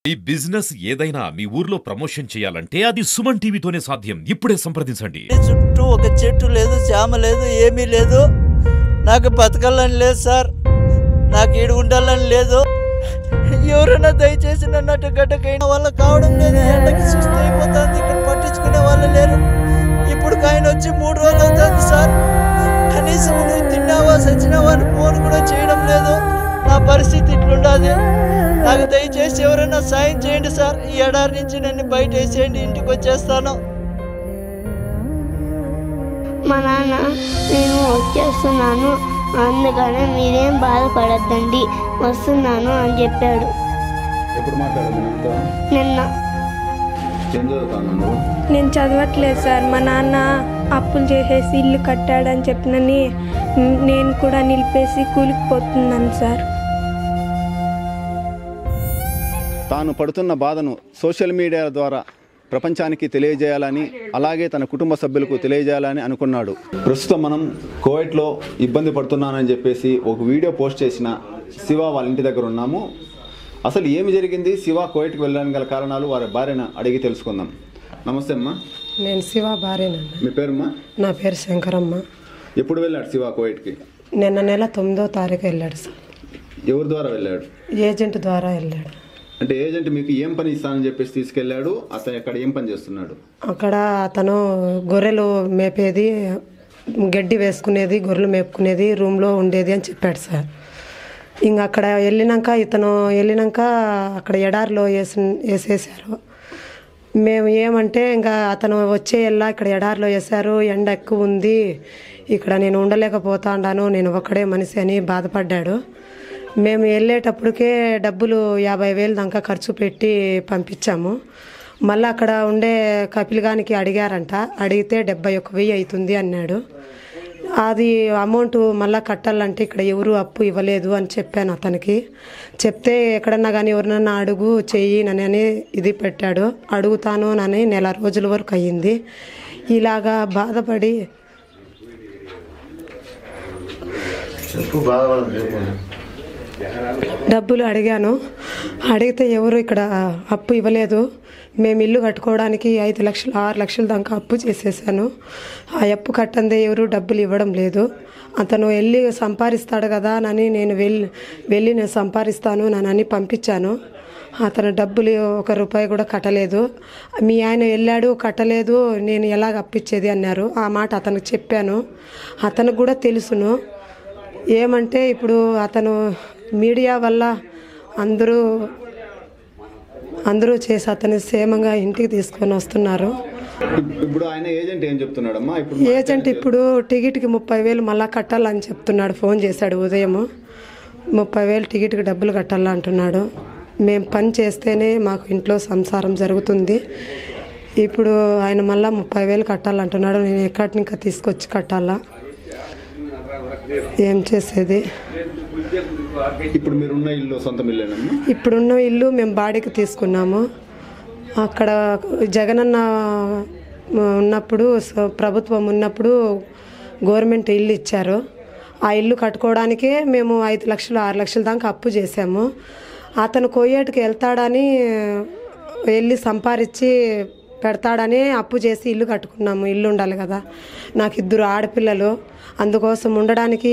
ఈ బిజినెస్ ఏదైనా మీ ఊర్లో ప్రమోషన్ చేయాలంటే అది సుమన్ టీవీతోనే సాధ్యం. ఇప్పుడే సంప్రదించండి. చుట్టూ ఒక చెట్టు లేదు, జామ లేదు, ఏమీ లేదు. నాకు బతకాలని లేదు సార్, నాకు ఈడు ఉండాలని లేదు. ఎవరైనా దయచేసి నన్ను అటు గడ్డకైన వాళ్ళ కావడం లేదు. ఎండకి సుస్థి అయిపోతుంది, ఇక్కడ పట్టించుకునే వాళ్ళు లేరు. ఇప్పుడు ఆయన వచ్చి 3 రోజులు అవుతుంది సార్. కనీసం నువ్వు తిన్నావా సచ్చినావా అని ఫోన్ కూడా చేయడం లేదు. నా పరిస్థితి ఇట్లుండదు. నాకు దయచేసి ఎవరైనా సాయం చేయండి సార్. ఈ ఎడారి నుంచి నన్ను బయట వేసేయండి, ఇంటికి వచ్చేస్తాను. మా నాన్న నేను వచ్చేస్తున్నాను, అందుకనే మీరేం బాధపడద్దండి, వస్తున్నాను అని చెప్పాడు. నిన్న నేను చదవట్లేదు సార్. మా నాన్న అప్పులు చేసేసి ఇల్లు కట్టాడని చెప్పినని నేను కూడా నిలిపేసి కూలిపోతున్నాను సార్. తాను పడుతున్న బాధను సోషల్ మీడియా ద్వారా ప్రపంచానికి తెలియజేయాలని, అలాగే తన కుటుంబ సభ్యులకు తెలియజేయాలని అనుకున్నాడు. ప్రస్తుతం మనం కువైట్లో ఇబ్బంది పడుతున్నానని చెప్పేసి ఒక వీడియో పోస్ట్ చేసిన శివ వాళ్ళ ఇంటి దగ్గర ఉన్నాము. అసలు ఏమి జరిగింది, శివ కువైట్కి వెళ్ళడానికి గల కారణాలు వారి భార్యను అడిగి తెలుసుకుందాం. నమస్తే అమ్మా. నేను శివ భార్యనండి. మీ పేరుమ్మా? నా పేరు శంకరమ్మ. ఎప్పుడు వెళ్ళాడు శివ కువైట్కి? నిన్న నెల 9వ తారీఖు వెళ్ళాడు సార్. ఎవరి ద్వారా వెళ్ళాడు? ఏజెంట్ ద్వారా వెళ్ళాడు. అంటే ఏజెంట్ మీకు ఏం పని ఇస్తానని చెప్పేసి తీసుకెళ్ళాడు? అతను ఎక్కడ ఏం పని చేస్తున్నాడు? అక్కడ అతను గొర్రెలు మేపేది, గడ్డి వేసుకునేది, గొర్రెలు మేపుకునేది, రూమ్లో ఉండేది అని చెప్పాడు సార్. ఇంక అక్కడ వెళ్ళినాక అక్కడ ఎడారిలో వేసేసారు. మేము ఏమంటే ఇంకా అతను వచ్చేయల్లా ఇక్కడ ఎడారిలో వేశారు, ఎండ ఎక్కువ ఉంది, ఇక్కడ నేను ఉండలేకపోతాను, నేను ఒక్కడే మనిషి అని బాధపడ్డాడు. మేము వెళ్ళేటప్పటికే డబ్బులు 50,000 దాకా ఖర్చు పెట్టి పంపించాము. మళ్ళీ అక్కడ ఉండే కపిల్గానికి అడిగారంట, అడిగితే 71,000 అవుతుంది అన్నాడు. అది అమౌంట్ మళ్ళీ కట్టాలంటే ఇక్కడ ఎవరు అప్పు ఇవ్వలేదు అని చెప్పాను అతనికి. చెప్తే ఎక్కడన్నా కానీ ఎవరినన్నా అడుగు చెయ్యి నని ఇది పెట్టాడు. అడుగుతాను నని నెల రోజుల వరకు అయ్యింది. ఇలాగా బాధపడి డబ్బులు అడిగాను. అడిగితే ఎవరు ఇక్కడ అప్పు ఇవ్వలేదు. మేము ఇల్లు కట్టుకోవడానికి 5 లక్షలు 6 లక్షల దాకా అప్పు చేసేసాను. ఆ అప్పు కట్టందే ఎవరు డబ్బులు ఇవ్వడం లేదు. అతను వెళ్ళి సంపాదిస్తాడు కదా అని నేను వెళ్ళి నేను సంపాదిస్తాను నని పంపించాను. అతను డబ్బులు 1 రూపాయి కూడా కట్టలేదు. మీ ఆయన వెళ్ళాడు కట్టలేదు, నేను ఎలాగ అప్పిచ్చేది అన్నారు. ఆ మాట అతనికి చెప్పాను. అతనికి కూడా తెలుసును. ఏమంటే ఇప్పుడు అతను మీడియా వల్ల అందరూ చేసి అతని క్షేమంగా ఇంటికి తీసుకొని వస్తున్నారు. ఇప్పుడు ఆయన ఏజెంట్ ఏం చెప్తున్నాడమ్మా? ఏజెంట్ ఇప్పుడు టికెట్కి 30,000 మళ్ళీ కట్టాలని చెప్తున్నాడు. ఫోన్ చేశాడు ఉదయం. 30,000 టికెట్కి డబ్బులు కట్టాలా అంటున్నాడు. మేము పని చేస్తేనే మాకు ఇంట్లో సంసారం జరుగుతుంది. ఇప్పుడు ఆయన మళ్ళీ 30,000 కట్టాలంటున్నాడు. నేను ఎక్కడిని ఇంకా తీసుకొచ్చి కట్టాలా, ఏం చేసేది? ఇప్పుడు మీరున్న ఇల్లు సొంతం ఇల్లేనమ్మా? ఇప్పుడున్న ఇల్లు మేము బాడీకి తీసుకున్నాము. అక్కడ జగనన్న ఉన్నప్పుడు, ప్రభుత్వం ఉన్నప్పుడు గవర్నమెంట్ ఇల్లు ఇచ్చారు. ఆ ఇల్లు కట్టుకోవడానికే మేము 5 లక్షలు 6 లక్షల దాకా అప్పు చేసాము. అతను కోయేటికి వెళ్తాడని వెళ్ళి సంపాదించి పెడతాడని అప్పు చేసి ఇల్లు కట్టుకున్నాము. ఇల్లు ఉండాలి కదా, నాకు 2 ఆడపిల్లలు, అందుకోసం ఉండడానికి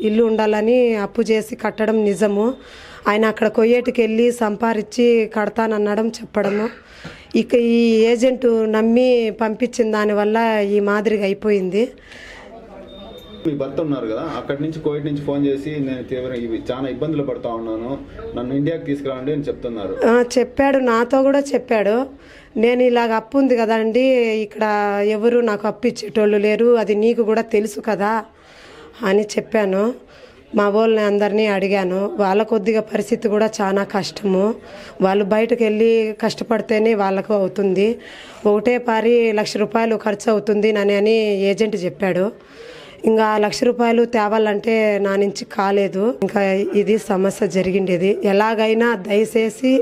ఇల్లు ఉండాలని అప్పు చేసి కట్టడం నిజము. ఆయన అక్కడ కొయ్యేటికి వెళ్ళి సంపాదించి కడతానన్నడం చెప్పడము. ఇక ఈ ఏజెంటు నమ్మి పంపించిన దానివల్ల ఈ మాదిరిగా అయిపోయింది. మీ భర్త ఉన్నారు కదా, అక్కడి నుంచి కోవిడ్ నుంచి ఫోన్ చేసి నేను చాలా ఇబ్బందులు పడుతూ ఉన్నాను, నన్ను ఇండియాకి తీసుకురండి అని చెప్తున్నారు. చెప్పాడు, నాతో కూడా చెప్పాడు. నేను ఇలాగ అప్పు ఉంది కదండి, ఇక్కడ ఎవరు నాకు అప్పు ఇచ్చేటోళ్ళు లేరు, అది నీకు కూడా తెలుసు కదా అని చెప్పాను. మా వాళ్ళని అందరినీ అడిగాను. వాళ్ళ కొద్దిగా పరిస్థితి కూడా చాలా కష్టము. వాళ్ళు బయటకు వెళ్ళి కష్టపడితేనే వాళ్ళకు అవుతుంది. ఒకటే పారి 1,00,000 రూపాయలు ఖర్చు అవుతుంది అని ఏజెంట్ చెప్పాడు. ఇంకా 1,00,000 రూపాయలు తేవాలంటే నా నుంచి కాలేదు. ఇంకా ఇది సమస్య జరిగిండేది. ఎలాగైనా దయచేసి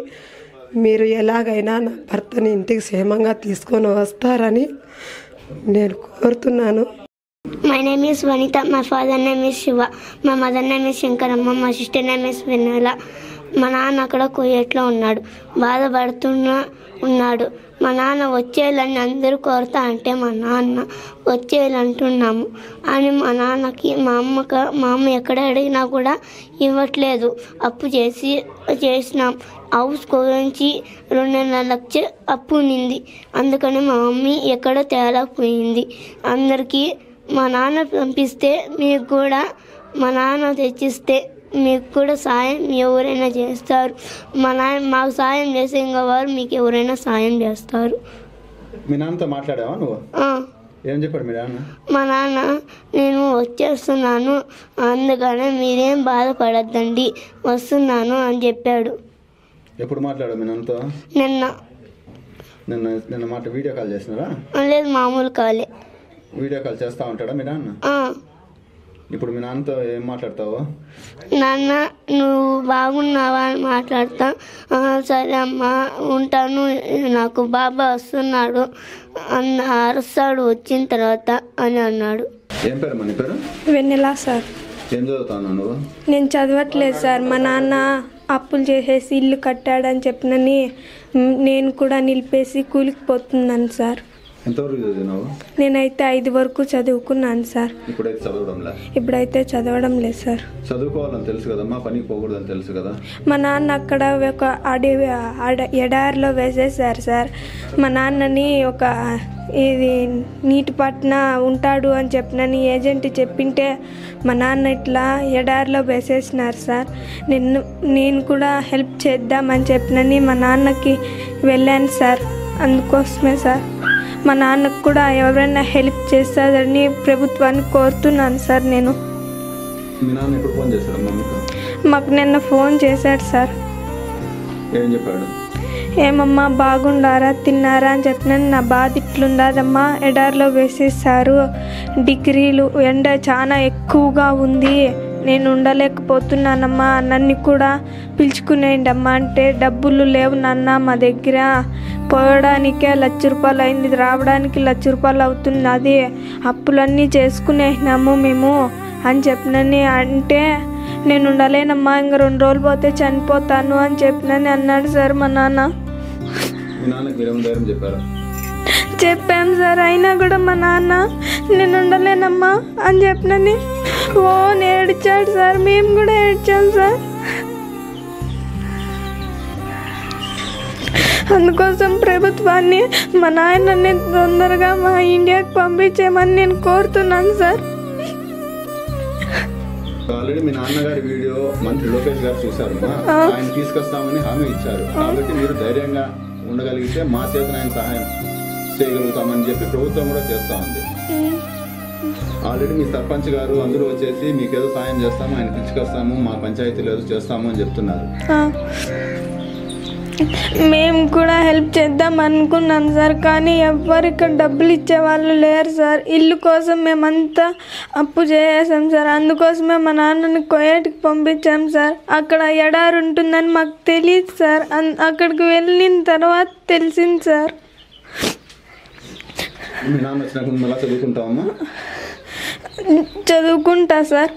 మీరు ఎలాగైనా నా భర్తని ఇంటికి క్షేమంగా తీసుకొని వస్తారని నేను కోరుతున్నాను. My name is Vanita. My father name is Shiva. My mother name is Shankarama. My sister name is Venala. మా నాన్న అక్కడ కువైట్లో ఉన్నాడు, ఉన్నాడు. మా నాన్న వచ్చేయాలని అందరూ కోరుతా అంటే మా నాన్న వచ్చేయాలంటున్నాము అని మా నాన్నకి మా అమ్మ ఎక్కడ అడిగినా కూడా ఇవ్వట్లేదు. అప్పు చేసినాం. హౌస్ గురించి 2.5 లక్షలు అప్పు ఉన్నింది. అందుకని మా మమ్మీ ఎక్కడో తేలకపోయింది. అందరికీ మా నాన్న పంపిస్తే మీకు కూడా మా నాన్న తెచ్చిస్తే మీకు కూడా సాయం ఎవరైనా చేస్తారు. మాకు సాయం చేసే ఇంకా వారు మీకు ఎవరైనా సాయం చేస్తారు. మీ నాన్నతో మాట్లాడావా నువ్వు? ఏం చెప్పాడు మీ నాన్న? మా నాన్న నేను వచ్చేస్తున్నాను, అందుకనే మీరేం బాధపడద్దండి, వస్తున్నాను అని చెప్పాడు. ఎప్పుడు మాట్లాడావు మీ నాన్నతో? నిన్న మాట వీడియో కాల్ చేసినారా? లేదు, మామూలు కాలే. వీడియో కాల్ చేస్తా ఉంటాడా మీ నాన్న? ఇప్పుడు మీ నాన్నతో ఏం మాట్లాడతావు? నాన్న నువ్వు బాగున్నావా అని మాట్లాడతా. సరే అమ్మా ఉంటాను, నాకు బాబా వస్తున్నాడు అరుస్తాడు వచ్చిన తర్వాత అని అన్నాడు. ఏం పేరు మన పేరు? వెన్నెలా సార్. ఏం చదువుతావు నువ్వు? నేను చదవట్లేదు సార్. మా నాన్న అప్పులు చేసేసి ఇల్లు కట్టాడని చెప్పినని నేను కూడా నిలిపేసి కూలికి పోతున్నాను సార్. ఎంతవరకు చదివినావు? నేనైతే 5 వరకు చదువుకున్నాను సార్. ఇప్పుడైతే చదవడం లేదు సార్. చదువుకోవాలని తెలుసు కదమ్మా, పనికి పోకూడదని తెలుసు కదా. మా నాన్న అక్కడ ఒక ఎడారిలో వేసేసారు సార్. మా నాన్నని ఒక ఇది నీటి పట్న ఉంటాడు అని చెప్పినని ఏజెంట్ చెప్పింటే మా నాన్న ఇట్లా ఎడారిలో వేసేసినారు సార్. నేను కూడా హెల్ప్ చేద్దామని చెప్పినని మా నాన్నకి వెళ్ళాను సార్. అందుకోసమే సార్ మా నాన్నకు కూడా ఎవరైనా హెల్ప్ చేస్తారని ప్రభుత్వాన్ని కోరుతున్నాను సార్. నేను మాకు నిన్న ఫోన్ చేశాడు సార్. ఏమమ్మా బాగుండారా, తిన్నారా అని చెప్పినాను. నా బాధ ఇట్లుండదమ్మా, ఎడారిలో వేసేసారు, డిగ్రీలు ఎండ చాలా ఎక్కువగా ఉంది, నేను ఉండలేకపోతున్నానమ్మా, నన్ను కూడా పిలుచుకునేయండమ్మా అంటే డబ్బులు లేవు నాన్న మా దగ్గర, పోవడానికే 1 లక్ష రూపాయలు అయింది, రావడానికి 1 లక్ష రూపాయలు అవుతున్నది, అప్పులన్నీ చేసుకునేసినాము మేము అని చెప్పినని అంటే నేను ఉండలేనమ్మా, ఇంక 2 రోజులు పోతే చనిపోతాను అని చెప్పినని అన్నాడు సార్ మా నాన్న. చెప్పాం సార్, అయినా కూడా మా నాన్న నేను ఉండలేనమ్మా అని చెప్పినని ఏడ్చాడు సార్. మేము కూడా ఏడ్చాం సార్. అందుకోసం ప్రభుత్వాన్ని మా నాయనని తొందరగా మా ఇండియాకి పంపించేయమని నేను కోరుతున్నాను సార్. ఆల్రెడీ మీ నాన్నగారి వీడియో మంత్రి లోకేష్ గారు చూశారు, ఆయన తీసుకొస్తామని హామీ ఇచ్చారు. కాబట్టి మీరు ధైర్యంగా ఉండగలిగితే మా చేతన ఆయన సహాయం చేయగలుగుతామని చెప్పి ప్రభుత్వం కూడా చేస్తా ఉంది. ఆల్రెడీ మీ సర్పంచ్ గారు అందరూ వచ్చేసి మీకేదో సాయం చేస్తాము, ఆయన పిలుచుకొస్తాము, మా పంచాయతీలో ఏదో చేస్తాము అని చెప్తున్నారు. మేము కూడా హెల్ప్ చేద్దాం అనుకున్నాం సార్, కానీ ఎవ్వరు ఇక్కడ డబ్బులు ఇచ్చేవాళ్ళు లేరు సార్. ఇల్లు కోసం మేమంతా అప్పు చేసాం సార్. అందుకోసమే మా నాన్నని కువైట్కి పంపించాం సార్. అక్కడ ఎడారి ఉంటుందని మాకు తెలియదు సార్. అక్కడికి వెళ్ళిన తర్వాత తెలిసింది సార్. మీ నాన్న వచ్చినాక మళ్ళీ చదువుకుంటావమ్మా? చదువుకుంటా సార్.